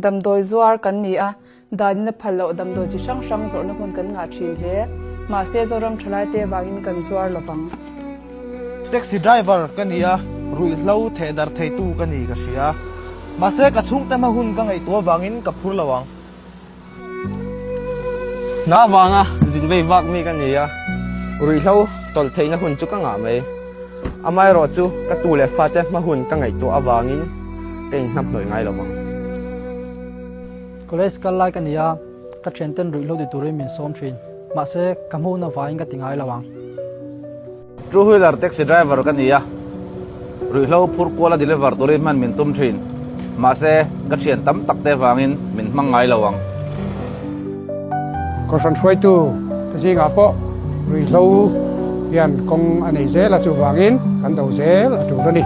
damdawi zual kan ni a dan na phalo damdawi chi sang sang zor na hun kan nga thin he ma se zoram thlai te wangin kan zuar lawang taxi driver kan ni a rui hlo the dar thei tu kan ni ka sia ma se ka chung te ma hun ka ngai to wangin ka phur lawang na wanga jin vei wak mi kan ni a rui hlo tol thei na hun chu ka nga mai amai ro chu ka tu le fa te ma hun ka ngai to awangin tein hnap noi ngai lawang college kal lai kan ya ka trenten rui lo de turin min som thin ma se kamu na vain ka tingai lawang two wheeler taxi driver kan ni a rui hlo phur kola deliver turin man min tum thin ma se ka thian tam tak te wangin min hmang ngai lawang ko san phoi tu ta ji nga po rui lo yan kong anei zel la chu wangin kan do zel tu lo ni